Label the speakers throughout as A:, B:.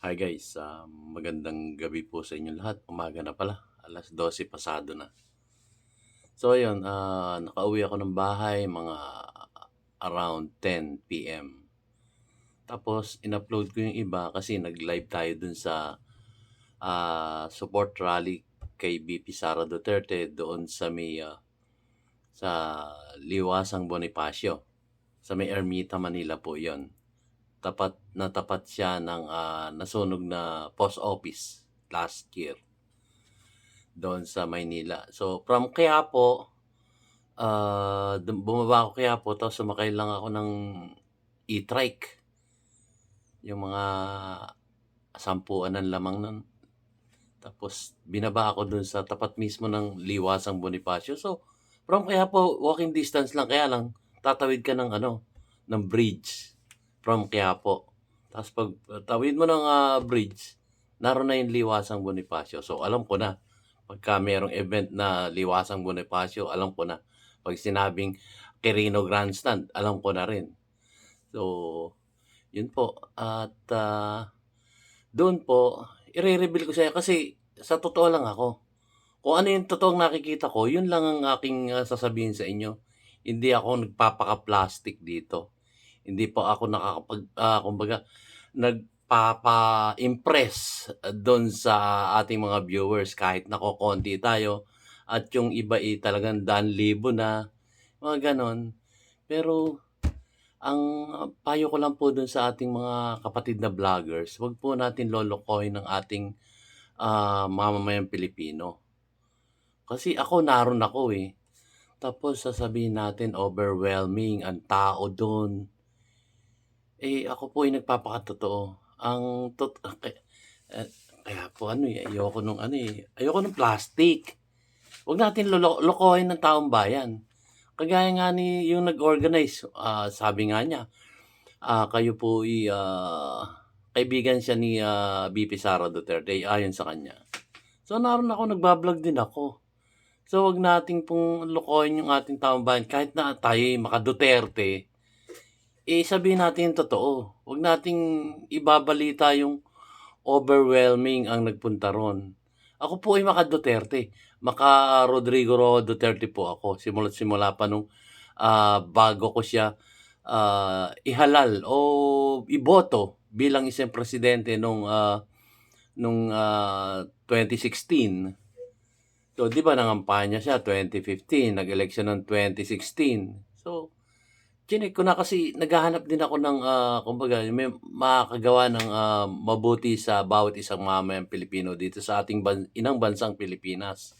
A: Hi guys, magandang gabi po sa inyo lahat. Umaga na pala, 12:00 pasado na. So ayun, nakauwi ako ng bahay mga around 10 PM. Tapos in-upload ko yung iba kasi nag-live tayo dun sa support rally kay VP Sara Duterte doon sa sa Liwasang Bonifacio. Sa may Ermita, Manila po yon. Tapat siya ng nasunog na post office last year doon sa Maynila. So, from Quiapo, bumaba ako Quiapo tapos sumakay lang ako ng e-trike. Yung mga 10 ang lamang nun. Tapos binaba ako dun sa tapat mismo ng Liwasang Bonifacio. So, from Quiapo, walking distance lang. Kaya lang, tatawid ka ng bridge from Quiapo. Tapos pag tawid mo ng bridge, naroon na yung Liwasang Bonifacio. So, alam ko na. Pagka mayroong event na Liwasang Bonifacio, alam ko na. Pag sinabing Quirino Grandstand, alam ko na rin. So, yun po. At doon po, i-re-reveal ko sa kasi sa totoo lang ako. Kung ano yung totoong nakikita ko, yun lang ang aking sasabihin sa inyo. Hindi ako nagpapaka-plastic dito. Hindi po ako kumbaga, nagpapa-impress doon sa ating mga viewers kahit nakokonti tayo at yung iba talagang daan-libo na, mga ganon. Pero ang payo ko lang po dun sa ating mga kapatid na vloggers, wag po natin lolokohin ng ating mamamayang Pilipino. Kasi ako naroon ako eh. Tapos sasabihin natin overwhelming ang tao doon. Eh ako po ay nagpapakatotoo. Ang tot eh, kaya po ayoko nung plastic. Huwag natin lokohin ng taong bayan. Kagaya nga ni yung nag-organize, sabi nga niya, kayo po kaibigan siya ni VP Sara Duterte ayon sa kanya. So naroon ako, nagba-vlog din ako. So wag nating pong lokohin yung ating taong bayan kahit na tayo'y maka-Duterte, sabihin natin yung totoo. Wag nating ibabalita yung overwhelming ang nagpunta ron. Ako po ay maka-Duterte, maka-Rodrigo Roa Duterte po ako simula't simula pa nung bago ko siya ihalal o iboto bilang isang presidente nung 2016. So, 'di ba nangampanya siya 2015, nag-eleksyon ng 2016. So, chinek ko na kasi naghahanap din ako ng kumbaga may makakagawa ng mabuti sa bawat isang mamamayang Pilipino dito sa ating inang bansang Pilipinas.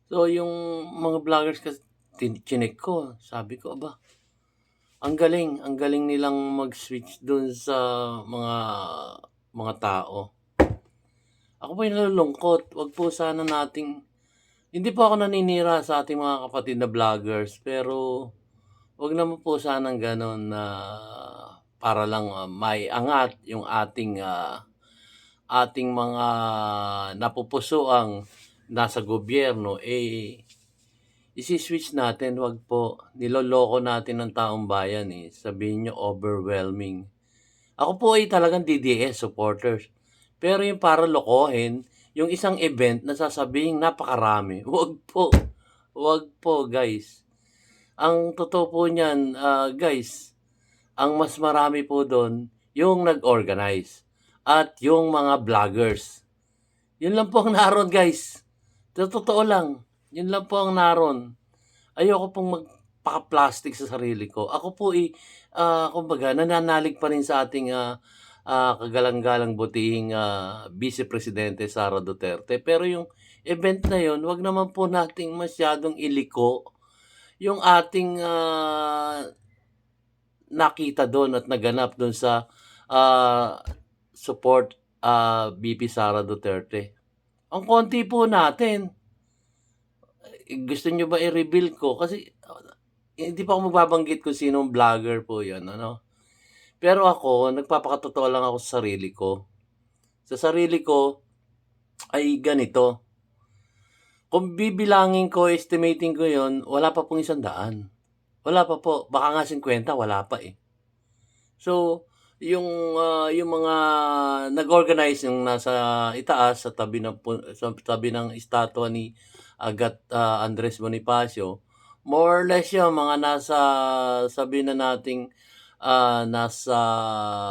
A: So, yung mga vloggers kasi chinek ko, sabi ko, aba, ang galing nilang mag-switch dun sa mga tao. Ako po'y nalulungkot, wag po sana nating hindi po ako naninira sa ating mga kapatid na vloggers, pero wag naman po sanang gano'n na para lang maiangat yung ating mga napupusuang nasa gobyerno, isi-switch natin. Wag po, niloloko natin ang taong bayan sabihin niyo overwhelming. Ako po ay talagang DDS supporters. Pero yung para lokohin, yung isang event na sasabihing napakarami, wag po. Wag po, guys. Ang totoo po niyan, guys, ang mas marami po doon yung nag-organize at yung mga vloggers. Yun lang po ang naroon, guys. Sa totoo lang, yun lang po ang naroon. Ayoko pong magpaka-plastic sa sarili ko. Ako po kumbaga nananalig pa rin sa ating kagalang-galang butihing Vice Presidente Sara Duterte. Pero yung event na yun, wag naman po nating masyadong iliko yung ating nakita doon at naganap doon sa support VP Sara Duterte. Ang konti po natin. Gusto nyo ba i-reveal ko? Kasi hindi pa ako magbabanggit kung sinong vlogger po yan, ano? Pero ako, nagpapakatotoo lang ako sa sarili ko. Sa sarili ko ay ganito. Kung bibilangin ko, estimating ko yon, wala pa pong 100. Wala pa po. Baka nga 50, wala pa eh. So, yung mga nag-organize yung nasa itaas sa tabi ng estatwa ni Andres Bonifacio, more or less yung mga nasa sabihin na nating, nasa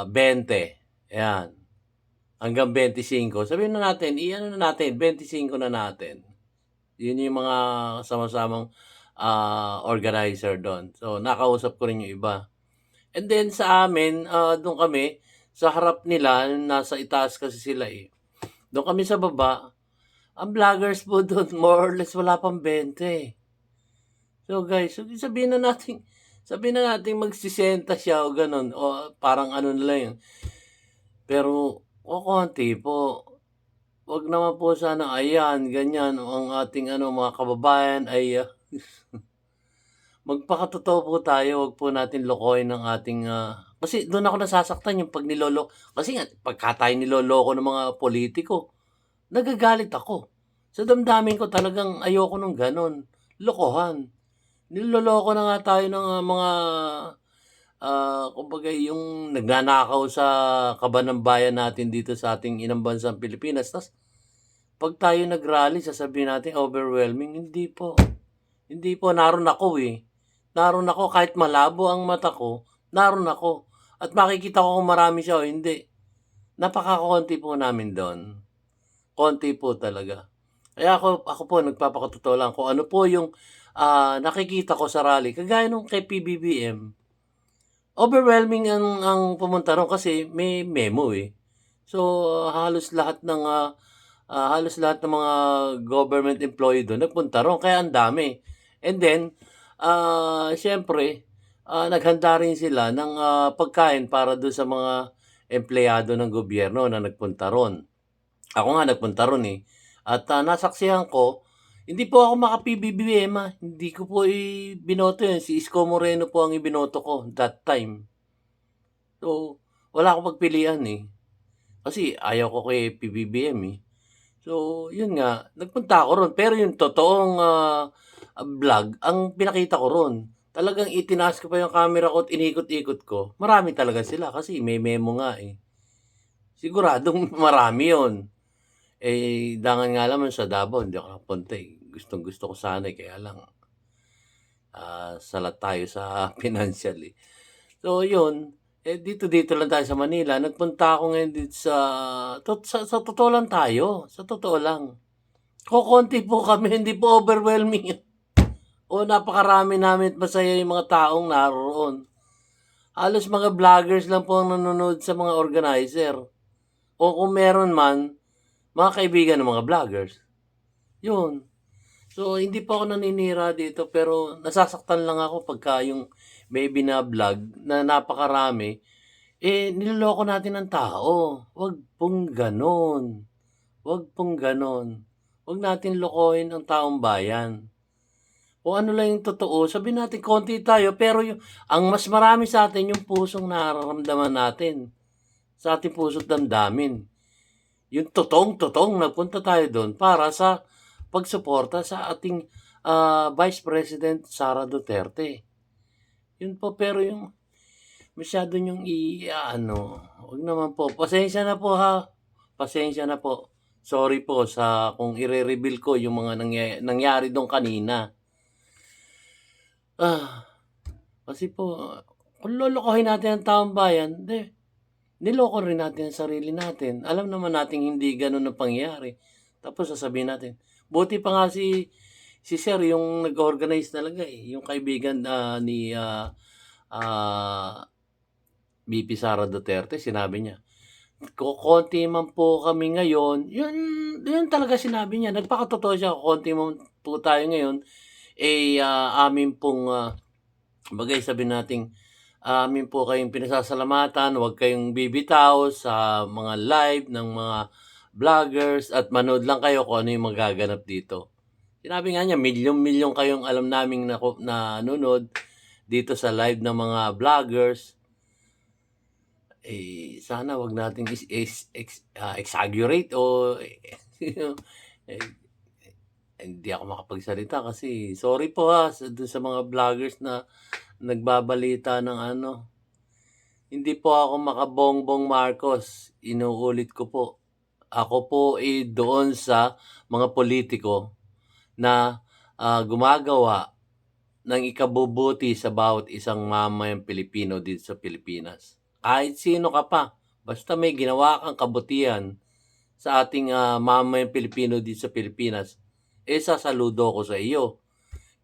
A: 20, 'yan, hanggang 25. Sabihin na natin i-ano na natin 25 na natin. Yun yung mga sama-samang, organizer dun. So, nakausap ko rin yung iba. And then sa amin, dun kami sa harap nila, nasa itaas kasi sila, eh. Dun kami sa baba, ang vloggers po dun more or less wala pang 20. So guys, so sabihin na nating magsisenta siya o gano'n o parang ano na lang yun, pero kokonti po. 'Wag naman po sana ayan, ganyan ang ating ano, mga kababayan ay, magpakatotoo po tayo, 'wag po natin lokohin ang ating, kasi do'n ako nasasaktan yung 'pag kasi nga pagka tayo niloloko ng mga politiko, nagagalit ako. Sa damdamin ko talagang ayoko nung gano'n, lokohan. Niloloko na nga tayo ng, mga, kumbaga yung nagnanakaw sa kaban ng bayan natin dito sa ating inang bansang Pilipinas ta's 'pag tayo nag-rally sasabihin natin overwhelming, hindi po. Hindi po, naro'n ako, eh. Naro'n ako kahit malabo ang mata ko, naro'n ako at makikita ko kung marami siya o hindi. Napakakonti po namin do'n, konti po talaga. Kaya ako po nagpapakatotoo lang kung ano po yung, nakikita ko sa rally kagaya nung kay PBBM, overwhelming ang pumunta ro'n kasi may memo, eh. So, halos lahat ng mga government employee do'n nagpunta ro'n kaya ang dami. And then, siyempre, naghanda rin sila ng, pagkain para do'n sa mga empleyado ng gobyerno na nagpunta ro'n. Ako nga nagpunta ro'n, eh, at, nasaksihan ko, hindi po ako maka-PBBM, hindi ko po binoto 'yun, si Isko Moreno po ang ibinoto ko that time. So, wala akong pagpilian, eh, kasi ayaw ko kay PBBM, eh. So, yun nga, nagpunta ako ro'n pero yung totoong, vlog ang pinakita ko ro'n. Talagang itinaas ko pa yung camera ko at inikot-ikot ko, marami talaga sila kasi may memo nga, eh. Siguradong marami yun. Eh, dangan nga naman sa Davao hindi ako nakapunta, eh. Gustong-gusto ko sana, eh, kaya lang, salat tayo sa financial, eh. So yun, eh, dito lang tayo sa Manila, nagpunta ako ngayon dito sa totoo lang tayo, sa totoo lang. Kokonti po kami, hindi po overwhelming. O napakarami namin at masaya yung mga taong naroon. Halos mga vloggers lang po ang nanonood sa mga organizer. O kung meron man, mga kaibigan ng mga vloggers. Yun. So, hindi po ako naninira dito pero nasasaktan lang ako pagka yung may bina-vlog na napakarami, eh, niloloko natin ang tao. 'Wag pong gano'n. 'Wag pong gano'n. 'Wag natin lokohin ang taong bayan. Kung ano lang yung totoo, sabihin natin konti tayo pero ang mas marami sa atin yung pusong nararamdaman natin, sa ating puso't damdamin. Yung totoong-totoong nagpunta tayo dun para sa pagsuporta sa ating, Vice President Sara Duterte. Yun po, pero yung masyado niyong i-aano, wag naman po. Pasensya na po, ha. Pasensya na po. Sorry po sa kung ire-reveal ko yung mga nangyari dun kanina. Ah, kasi po kung lolokohin natin ang taong bayan, niloko rin natin ang sarili natin. Alam naman nating hindi gano'n ang pangyayari. Tapos sasabihin natin, buti pa nga si sir yung nag-organize talaga, eh, yung kaibigan, ni, VP Sara Duterte sinabi niya, "Kokonti man po kami ngayon." Yun talaga sinabi niya, nagpakatotoo siya, "Kokonti man po tayo ngayon, eh, amin pong, kumbaga sabihin nating, amin po kayong pinasasalamatan, huwag kayong bibitaw sa mga live ng mga vloggers at manood lang kayo kung ano yung magaganap dito." Sinabi nga niya, milyong-milyon kayong alam naming nanonood dito sa live ng mga vloggers. Eh, sana wag nating exaggerate o eh, hindi ako makapagsalita kasi sorry po, dun sa mga vloggers na nagbabalita ng ano, Hindi po ako maka-Bongbong Marcos, inuulit ko po. Ako po, doon sa mga politiko na, gumagawa ng ikabubuti sa bawat isang mamayang Pilipino dito sa Pilipinas. Kahit sino ka pa, basta may ginawa kang kabutihan sa ating, mamayang Pilipino dito sa Pilipinas, sasaludo ko sa iyo.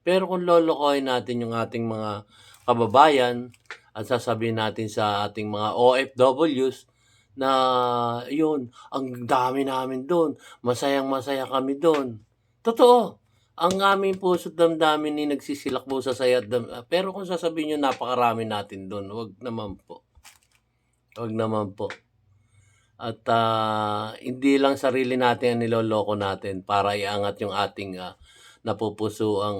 A: Pero kung lolokohin natin yung ating mga kababayan at sasabihin natin sa ating mga OFWs na yun, ang dami namin doon, masayang-masaya kami doon. Totoo, ang aming puso't damdamin ay nagsisilakbo sa saya at pero kung sasabihin niyo napakarami natin doon, wag naman po, wag naman po. At, hindi lang sarili natin ang niloloko natin para iangat yung ating, napupusuang,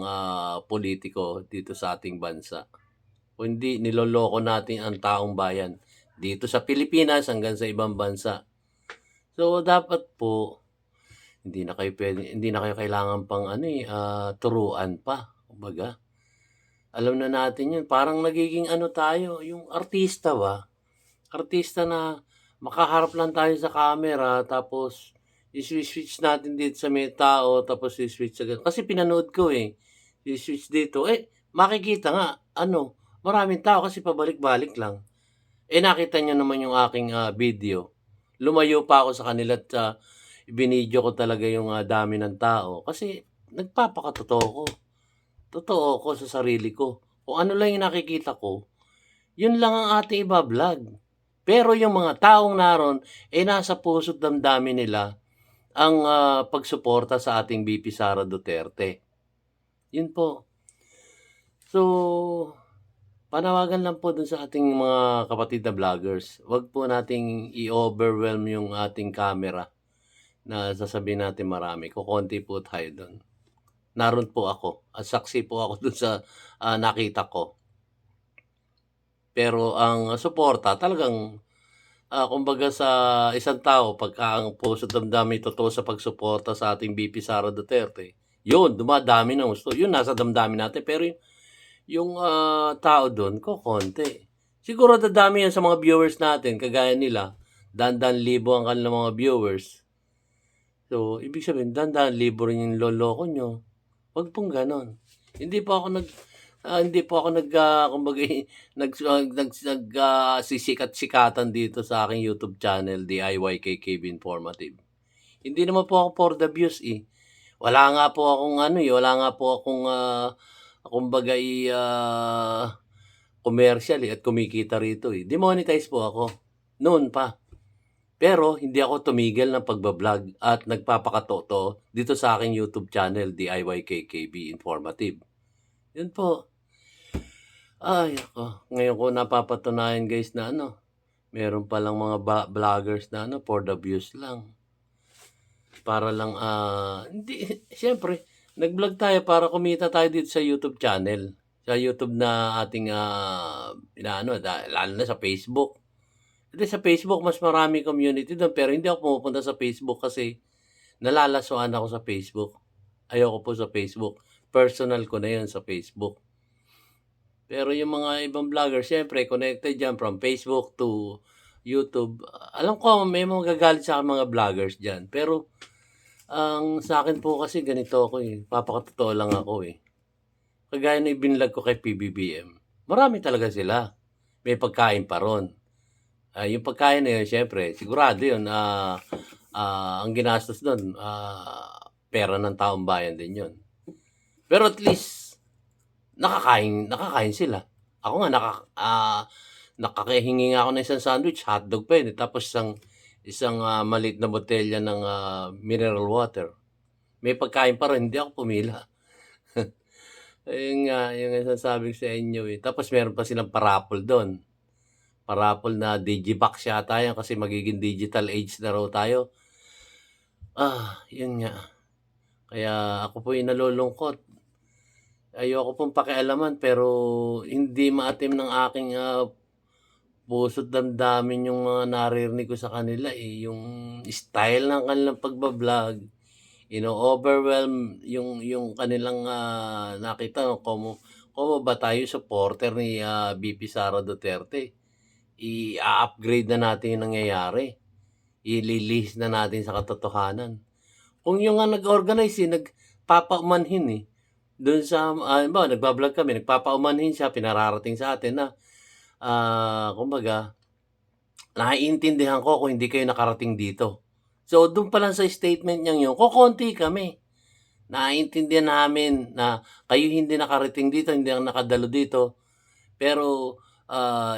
A: politiko dito sa ating bansa. Kundi niloloko natin ang taong bayan, dito sa Pilipinas hanggang sa ibang bansa. So, dapat po hindi na kayo kailangan pang ano, turuan pa, kumbaga. Alam na natin 'yun, parang nagiging ano tayo, yung artista ba? Artista na makaharap lang tayo sa camera tapos i-swi-switch natin dito sa may tao tapos i-switch sa kasi pinanood ko, i-switch dito, makikita nga ano, maraming tao kasi pabalik-balik lang. Nakita niyo naman yung aking, video. Lumayo pa ako sa kanila at, binidyo ko talaga yung, dami ng tao kasi nagpapakatotoo ko. Totoo ako sa sarili ko. Kung ano lang yung nakikita ko, yun lang ang ating iba-vlog. Pero yung mga taong naroon, nasa puso't damdamin nila ang, pagsuporta sa ating VP Sara Duterte. Yun po. So, panawagan lang po dun sa ating mga kapatid na vloggers, wag po nating i-overwhelm yung ating camera na sasabihin natin marami, kokonti po tayo dun. Naroon po ako at saksi po ako dun sa, nakita ko. Pero ang suporta talagang, kumbaga sa isang tao pagka ang puso't damdamin totoo sa pagsuporta sa ating VP Sara Duterte, yun dumadami ng husto, yun nasa damdamin natin pero yung, tao dun kokonti. Siguro dadami yan sa mga viewers natin kagaya nila, daan-daang libo ang kanilang mga viewers. So, ibig sabihin daan-daang libo rin yung niloloko niyo, 'wag pong gano'n. Hindi po ako hindi po ako kumbaga sisikat-sikatan dito sa aking YouTube channel, DIY KKB Informative. Hindi naman po ako for the views, Wala nga po akong ano, wala nga po akong, kumbaga commercial, at kumikita rito, Demonetize po ako, noon pa. Pero hindi ako tumigil ng pagba-vlog at nagpapakatotoo dito sa aking YouTube channel, DIY KKB Informative. Yun po. Ay naku, ngayon ko napapatunayan guys na ano, meron palang mga vloggers na ano, for the views lang. Para lang, hindi siyempre nag-vlog tayo para kumita tayo dito sa YouTube channel. Sa YouTube na ating, inaano lalo na sa Facebook. Kasi sa Facebook mas marami community dun, pero hindi ako pumupunta sa Facebook kasi nalalasuan ako sa Facebook. Ayoko po sa Facebook, personal ko na 'yun sa Facebook. Pero yung mga ibang vlogger siyempre connected diyan from Facebook to YouTube. Alam ko may magagalit sa'kin mga vloggers diyan, pero ang sa'kin po kasi ganito ako, papakatotoo lang ako, Kagaya ng ibinlog ko kay PBBM, marami talaga sila, may pagkain pa ro'n. Yung pagkain na yun siyempre sigurado yun, ang ginastos do'n, pera ng taong bayan din yun. Pero at least nakakain sila. Ako nga nakakahingi nga ako ng isang sandwich, hotdog pa yun, tapos isang, maliit na botelya ng, mineral water. May pagkain pa rin, hindi ako pumila. Ayun nga, yung sinasabi ko sa inyo, Tapos meron pa silang pa-raffle do'n. Pa-raffle na digibox yata yan kasi magiging digital age na raw tayo. Yun nga. Kaya ako po'y nalulungkot. Ayoko pong pakialaman pero hindi maatim ng aking, puso't damdamin yung mga naririnig ko sa kanila, yung style ng kanilang pagba-vlog, ino-overwhelm yung kanilang, nakita komo ba tayo supporter ni, VP Sara Duterte. i-a-upgrade na natin yung nangyayari. Ililihis na natin sa katotohanan. Kung yung nga nag-organize, nagpapaumanhin eh. Doon sa, halimbawa, nagbablog kami, nagpapaumanhin siya, pinararating sa atin na, kumbaga, naiintindihan ko kung hindi kayo nakarating dito. So, doon pa lang sa statement niyang yun, kokonti kami. Naiintindihan namin na kayo hindi nakarating dito, hindi nakadalo dito. Pero,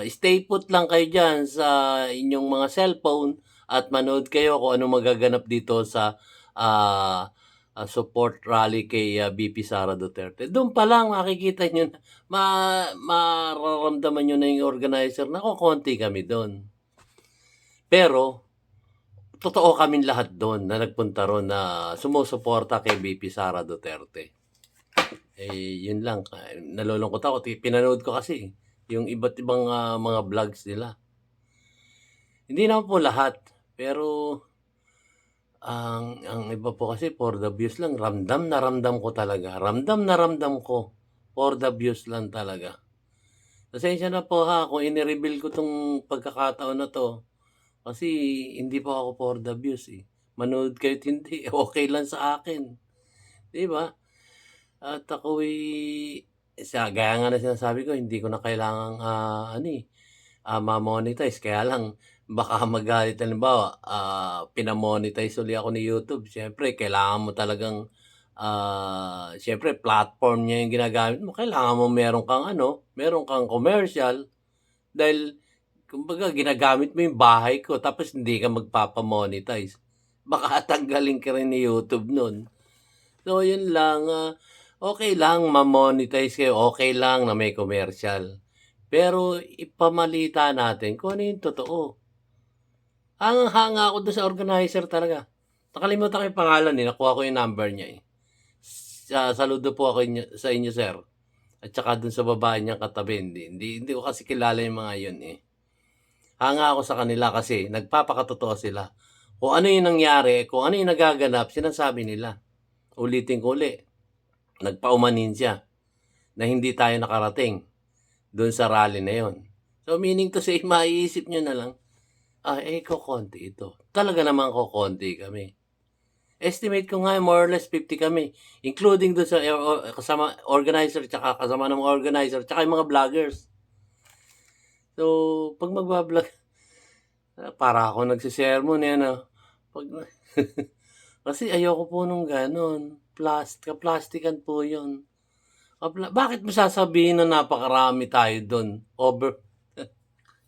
A: stay put lang kayo dyan sa inyong mga cellphone at manood kayo kung ano magaganap dito sa support rally kay VP Sara Duterte. Doon pa lang makikita nyo, mararamdaman nyo na yung organizer na konti kami doon. Pero, totoo kaming lahat doon na nagpunta ron na sumusuporta kay VP Sara Duterte. Yun lang. Nalulungkot ako. Pinanood ko kasi yung iba't ibang mga vlogs nila. Hindi naman po lahat. Pero, ang iba po kasi for the views lang. Ramdam na ramdam ko talaga. Ramdam na ramdam ko. For the views lang talaga. Pasensya na po ha kung inireveal ko tong pagkakataon na to. Kasi hindi po ako for the views eh. Manood kahit hindi, okay lang sa akin. Di ba? At ako'y, gaya nga na sinasabi ko, hindi ko na kailangang, ma-monetize. Kaya lang, baka magalit, halimbawa, pinamonetize uli ako ni YouTube. Siyempre, kailangan mo talagang, siyempre, platform niya yung ginagamit mo. Kailangan mo meron kang commercial. Dahil, kumbaga, ginagamit mo yung bahay ko tapos hindi ka magpapamonetize. Baka tanggalin ka rin ni YouTube nun. So, yun lang. Okay lang ma-monetize kayo. Okay lang na may commercial. Pero, ipamalita natin kung ano yung totoo. Hanga ako doon sa organizer talaga. Nakalimutan ko yung pangalan eh. Nakuha ko yung number niya eh. Saludo po ako sa inyo, sir. At saka doon sa babae niyang katabi. Hindi ko kasi kilala yung mga yun eh. Hanga ako sa kanila kasi nagpapakatotoo sila. Kung ano yung nangyari, kung ano yung nagaganap, sinasabi nila. Ulitin ko uli. Nagpaumanin siya na hindi tayo nakarating doon sa rally na yon. So meaning to say, maiisip nyo na lang, kokonti ito. Talaga naman kokonti kami. Estimate ko nga, more or less 50 kami. Including doon sa kasama organizer, tsaka kasama ng organizer, tsaka yung mga vloggers. So, pag magbablog, para ako nagsisermon yan. Kasi ayoko po nung ganon. Kaplastikan po yun. Bakit mo sasabihin na napakarami tayo doon?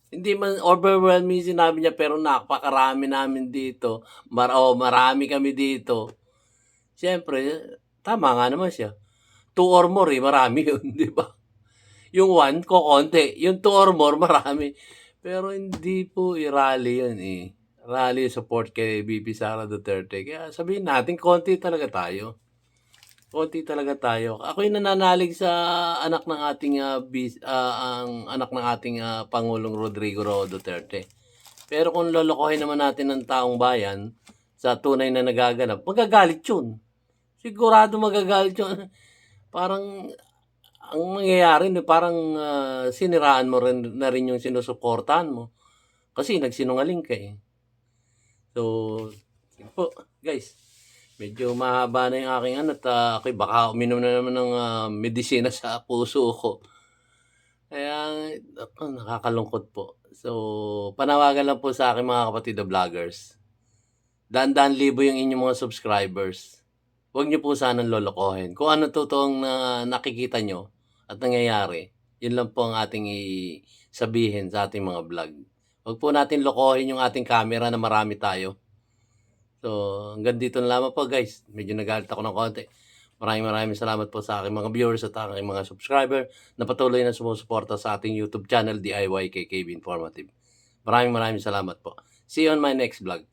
A: Hindi man overwhelming sinabi niya, pero napakarami namin dito. Marami kami dito. Siyempre, tama nga naman siya. 2 or more marami yun, di ba? Yung 1, kokonti. Yung 2 or more, marami. Pero hindi po i-rally yun eh. Rally support kay VP Sara Duterte. Kaya sabihin natin, konti talaga tayo. Konti talaga tayo. Ako'y nananalig sa anak ng ating ang anak ng ating Pangulong Rodrigo Roa Duterte. Pero kung lolokohin naman natin ng taong bayan sa tunay na nagaganap, magagalit yun. Sigurado magagalit yun. Parang ang mangyayari, parang siniraan mo rin na rin yung sinusuportahan mo. Kasi nagsinungaling ka eh. So, yun po, guys. Medyo mahaba na yung aking at ako'y baka uminom na naman ng medisina sa puso ko. Kaya, nakakalungkot po. So, panawagan lang po sa aking mga kapatid na vloggers. Daan-daan libo yung inyong mga subscribers. Huwag niyo po sanang lolokohin. Kung ano totoong nakikita nyo at nangyayari, yun lang po ang ating sabihin sa ating mga vlog. Huwag po natin lokohin yung ating camera na marami tayo. So, hanggang dito na lamang po guys. Medyo nagalit ako ng konti. Maraming salamat po sa aking mga viewers at aking mga subscriber na patuloy na sumusuporta sa ating YouTube channel, DIY KKB Informative. Maraming salamat po. See you on my next vlog.